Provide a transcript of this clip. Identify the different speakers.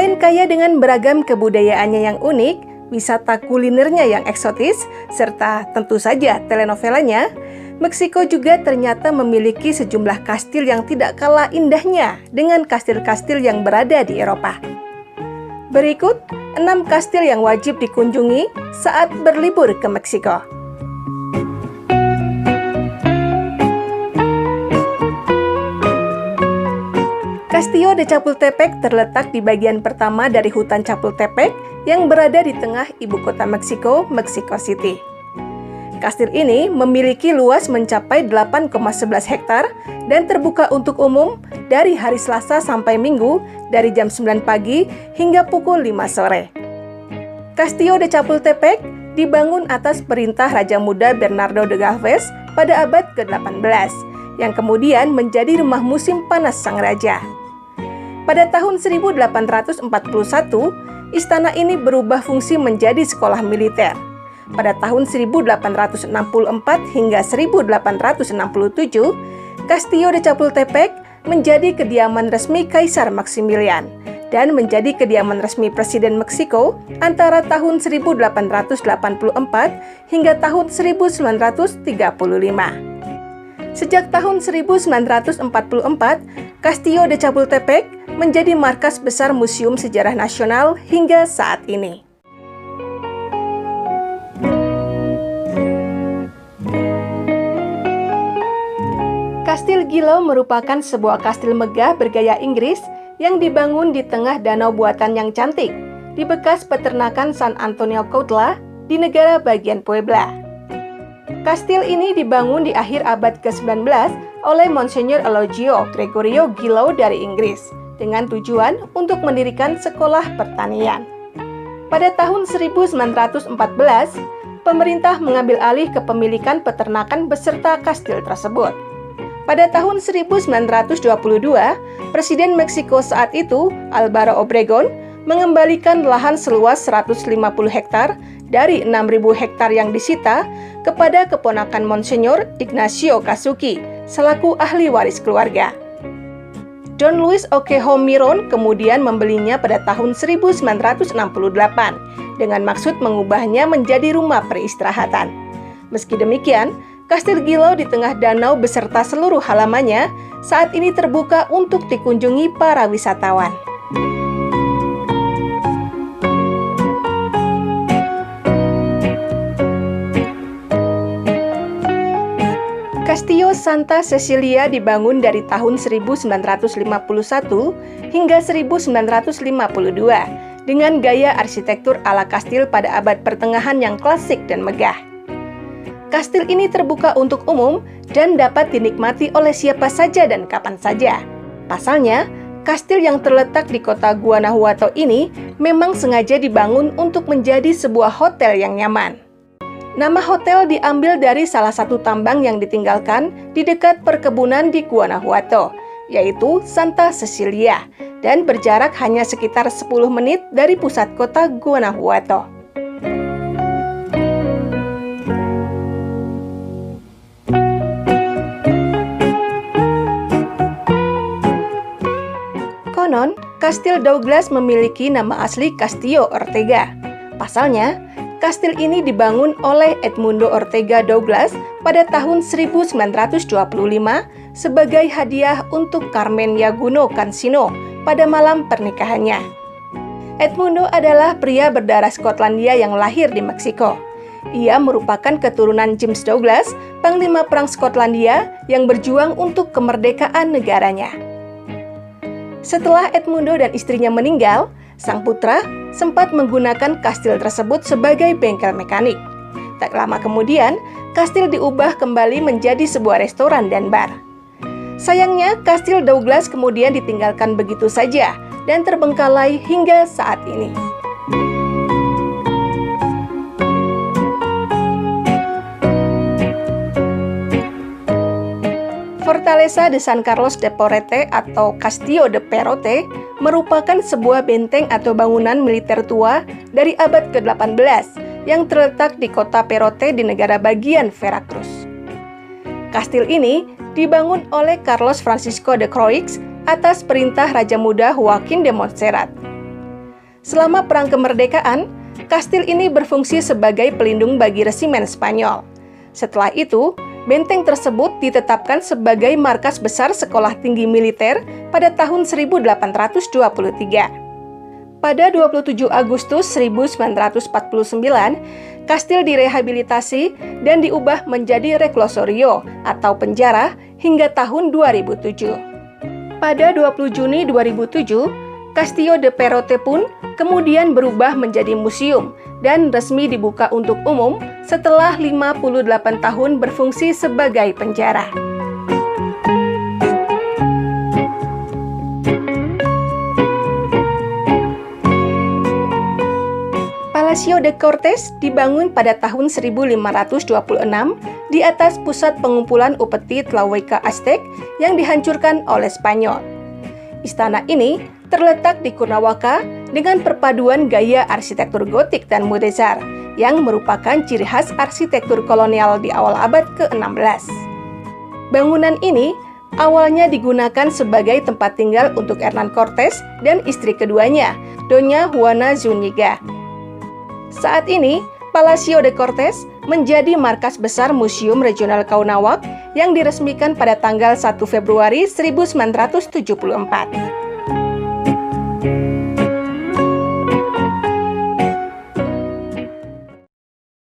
Speaker 1: Selain kaya dengan beragam kebudayaannya yang unik, wisata kulinernya yang eksotis, serta tentu saja telenovelanya, Meksiko juga ternyata memiliki sejumlah kastil yang tidak kalah indahnya dengan kastil-kastil yang berada di Eropa. Berikut 6 kastil yang wajib dikunjungi saat berlibur ke Meksiko. Castillo de Chapultepec terletak di bagian pertama dari hutan Chapultepec yang berada di tengah ibu kota Meksiko, Mexico City. Kastil ini memiliki luas mencapai 8,11 hektar dan terbuka untuk umum dari hari Selasa sampai Minggu dari jam 9 pagi hingga pukul 5 sore. Castillo de Chapultepec dibangun atas perintah Raja Muda Bernardo de Galvez pada abad ke-18 yang kemudian menjadi rumah musim panas sang raja. Pada tahun 1841, istana ini berubah fungsi menjadi sekolah militer. Pada tahun 1864 hingga 1867, Castillo de Chapultepec menjadi kediaman resmi Kaisar Maximilian dan menjadi kediaman resmi Presiden Meksiko antara tahun 1884 hingga tahun 1935. Sejak tahun 1944, Castillo de Chapultepec menjadi markas besar Museum Sejarah Nasional hingga saat ini. Kastil Gilo merupakan sebuah kastil megah bergaya Inggris yang dibangun di tengah danau buatan yang cantik di bekas peternakan San Antonio Cuautla di negara bagian Puebla. Kastil ini dibangun di akhir abad ke-19 oleh Monsignor Eulogio Gregorio Gilo dari Inggris dengan tujuan untuk mendirikan sekolah pertanian. Pada tahun 1914, pemerintah mengambil alih kepemilikan peternakan beserta kastil tersebut. Pada tahun 1922, Presiden Meksiko saat itu, Álvaro Obregón, mengembalikan lahan seluas 150 hektar dari 6.000 hektar yang disita kepada keponakan Monsignor Ignacio Casuki selaku ahli waris keluarga. Don Luis Oquejo Miron kemudian membelinya pada tahun 1968 dengan maksud mengubahnya menjadi rumah peristirahatan. Meski demikian, Kastil Gilo di tengah danau beserta seluruh halamannya saat ini terbuka untuk dikunjungi para wisatawan. Castillo Santa Cecilia dibangun dari tahun 1951 hingga 1952 dengan gaya arsitektur ala kastil pada abad pertengahan yang klasik dan megah. Kastil ini terbuka untuk umum dan dapat dinikmati oleh siapa saja dan kapan saja. Pasalnya, kastil yang terletak di kota Guanajuato ini memang sengaja dibangun untuk menjadi sebuah hotel yang nyaman. Nama hotel diambil dari salah satu tambang yang ditinggalkan di dekat perkebunan di Guanajuato, yaitu Santa Cecilia, dan berjarak hanya sekitar 10 menit dari pusat kota Guanajuato. Konon, Kastil Douglas memiliki nama asli Castillo Ortega. Pasalnya, kastil ini dibangun oleh Edmundo Ortega Douglas pada tahun 1925 sebagai hadiah untuk Carmen Yaguno Cansino pada malam pernikahannya. Edmundo adalah pria berdarah Skotlandia yang lahir di Meksiko. Ia merupakan keturunan James Douglas, panglima perang Skotlandia yang berjuang untuk kemerdekaan negaranya. Setelah Edmundo dan istrinya meninggal, sang putra sempat menggunakan kastil tersebut sebagai bengkel mekanik. Tak lama kemudian, kastil diubah kembali menjadi sebuah restoran dan bar. Sayangnya, kastil Douglas kemudian ditinggalkan begitu saja dan terbengkalai hingga saat ini. Fortaleza de San Carlos de Porrete atau Castillo de Perote merupakan sebuah benteng atau bangunan militer tua dari abad ke-18 yang terletak di kota Perote di negara bagian Veracruz. Kastil ini dibangun oleh Carlos Francisco de Croix atas perintah Raja Muda Joaquín de Montserrat. Selama Perang Kemerdekaan, kastil ini berfungsi sebagai pelindung bagi resimen Spanyol. Setelah itu, benteng tersebut ditetapkan sebagai markas besar Sekolah Tinggi Militer pada tahun 1823. Pada 27 Agustus 1949, kastil direhabilitasi dan diubah menjadi reklosorio atau penjara hingga tahun 2007. Pada 20 Juni 2007, Castillo de Perote pun kemudian berubah menjadi museum dan resmi dibuka untuk umum setelah 58 tahun berfungsi sebagai penjara. Palacio de Cortes dibangun pada tahun 1526 di atas pusat pengumpulan upeti Tlahueca Aztec yang dihancurkan oleh Spanyol. Istana ini terletak di Cuernavaca dengan perpaduan gaya arsitektur gotik dan mudezar yang merupakan ciri khas arsitektur kolonial di awal abad ke-16. Bangunan ini awalnya digunakan sebagai tempat tinggal untuk Hernán Cortés dan istri keduanya, Doña Juana Zúñiga. Saat ini, Palacio de Cortes menjadi markas besar Museum Regional Kaunawac yang diresmikan pada tanggal 1 Februari 1974.